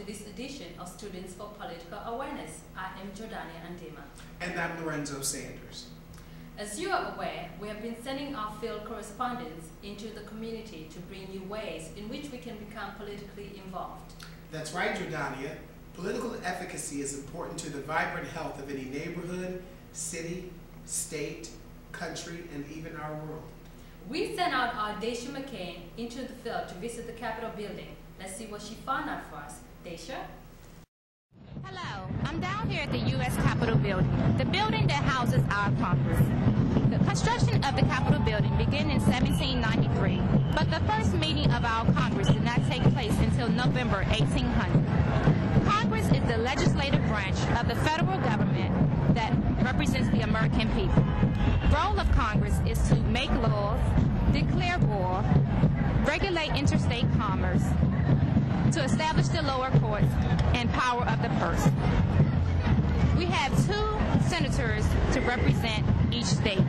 to this edition of Students for Political Awareness. I am Jordania Andema. And I'm Lorenzo Sanders. As you are aware, we have been sending our field correspondents into the community to bring you ways in which we can become politically involved. That's right, Jordania. Political efficacy is important to the vibrant health of any neighborhood, city, state, country, and even our world. We sent out our Daisha McCain into the field to visit the Capitol building. Let's see what she found out for us. Daisha? Hello, I'm down here at the U.S. Capitol building, the building that houses our Congress. The construction of the Capitol building began in 1793, but the first meeting of our Congress did not take place until November 1800. Congress is the legislative branch of the federal government that represents the American people. The role of Congress is to make laws, declare war, regulate interstate commerce, to establish the lower courts, and power of the purse. We have 2 senators to represent each state,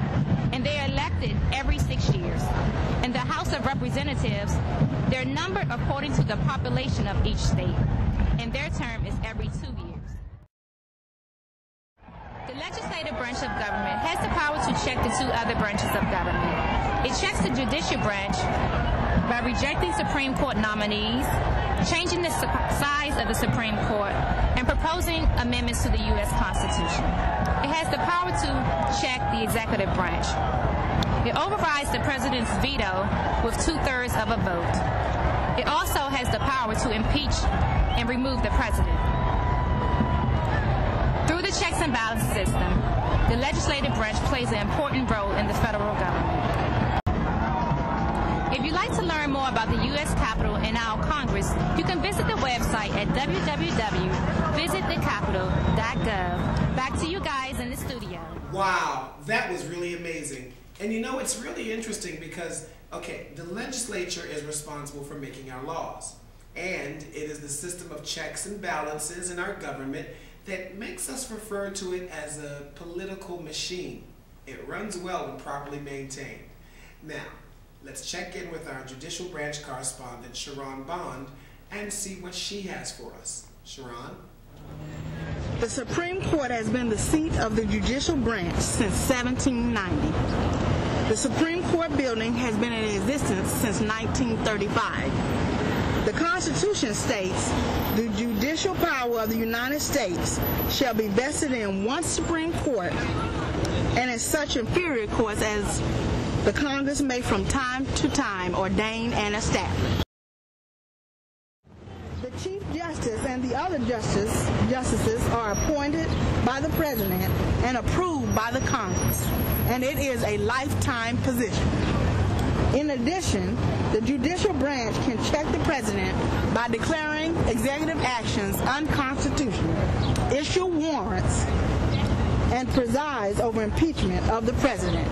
and they are elected every 6 years. In the House of Representatives, they're numbered according to the population of each state, and their term is every 2 years. The legislative branch of government has the power to check the 2 other branches of government. It checks the judicial branch by rejecting Supreme Court nominees, changing the size of the Supreme Court, and proposing amendments to the U.S. Constitution. It has the power to check the executive branch. It overrides the president's veto with 2/3 of a vote. It also has the power to impeach and remove the president. Through the checks and balance system, the legislative branch plays an important role in the federal government. If you'd like to learn more about the U.S. Capitol and our Congress, you can visit the website at www.visitthecapitol.gov. Back to you guys in the studio. Wow, that was really amazing. And you know, it's really interesting because, okay, the legislature is responsible for making our laws. And it is the system of checks and balances in our government that makes us refer to it as a political machine. It runs well when properly maintained. Now, let's check in with our judicial branch correspondent, Sharon Bond, and see what she has for us. Sharon? The Supreme Court has been the seat of the judicial branch since 1790. The Supreme Court building has been in existence since 1935. The Constitution states the judicial power of the United States shall be vested in one Supreme Court and in such inferior courts as the Congress may from time to time ordain and establish. The Chief Justice and the other justices are appointed by the President and approved by the Congress, and it is a lifetime position. In addition, the judicial branch can check the President by declaring executive actions unconstitutional, issue warrants, and presides over impeachment of the President.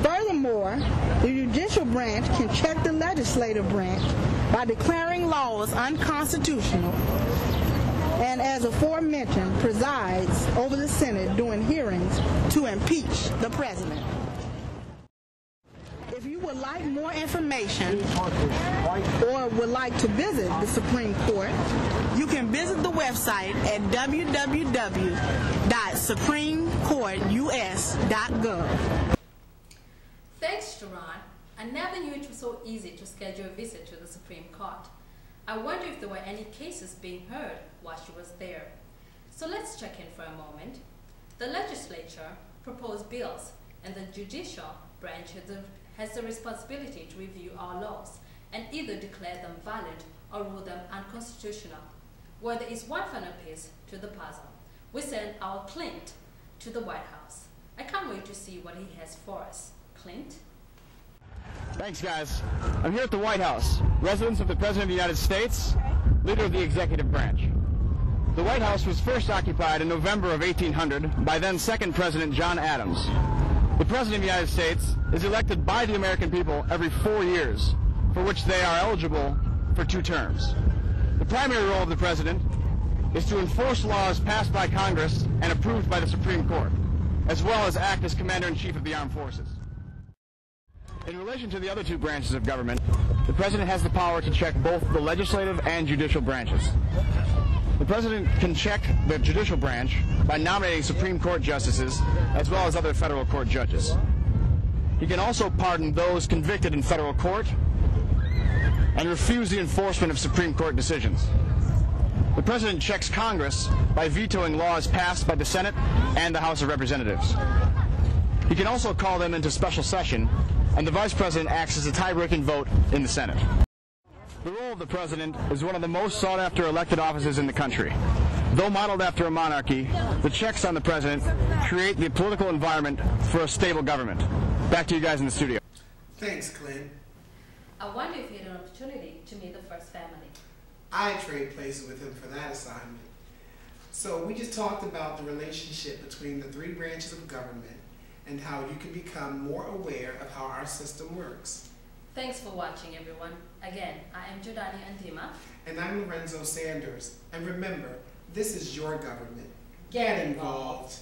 Furthermore, the judicial branch can check the legislative branch by declaring laws unconstitutional and, as aforementioned, presides over the Senate during hearings to impeach the President. If you would like more information or would like to visit the Supreme Court, you can visit the website at www.supremecourtus.gov. Thanks, Sharon. I never knew it was so easy to schedule a visit to the Supreme Court. I wonder if there were any cases being heard while she was there. So let's check in for a moment. The legislature proposed bills, and the judicial branch has the responsibility to review our laws and either declare them valid or rule them unconstitutional. Well, there is one final piece to the puzzle. We sent our Clint to the White House. I can't wait to see what he has for us. Clint? Thanks, guys. I'm here at the White House, residence of the President of the United States, leader of the executive branch. The White House was first occupied in November of 1800 by then second President John Adams. The President of the United States is elected by the American people every 4 years, for which they are eligible for 2 terms. The primary role of the President is to enforce laws passed by Congress and approved by the Supreme Court, as well as act as Commander-in-Chief of the Armed Forces. In relation to the other two branches of government, the President has the power to check both the legislative and judicial branches. The President can check the judicial branch by nominating Supreme Court justices as well as other federal court judges. He can also pardon those convicted in federal court and refuse the enforcement of Supreme Court decisions. The President checks Congress by vetoing laws passed by the Senate and the House of Representatives. He can also call them into special session, and the Vice President acts as a tie-breaking vote in the Senate. The role of the President is one of the most sought-after elected offices in the country. Though modeled after a monarchy, the checks on the President create the political environment for a stable government. Back to you guys in the studio. Thanks, Clint. I wonder if you had an opportunity to meet the first family. I trade places with him for that assignment. So we just talked about the relationship between the three branches of government and how you can become more aware of how our system works. Thanks for watching, everyone. Again, I am Jordani Andima. And I'm Lorenzo Sanders. And remember, this is your government. Get involved.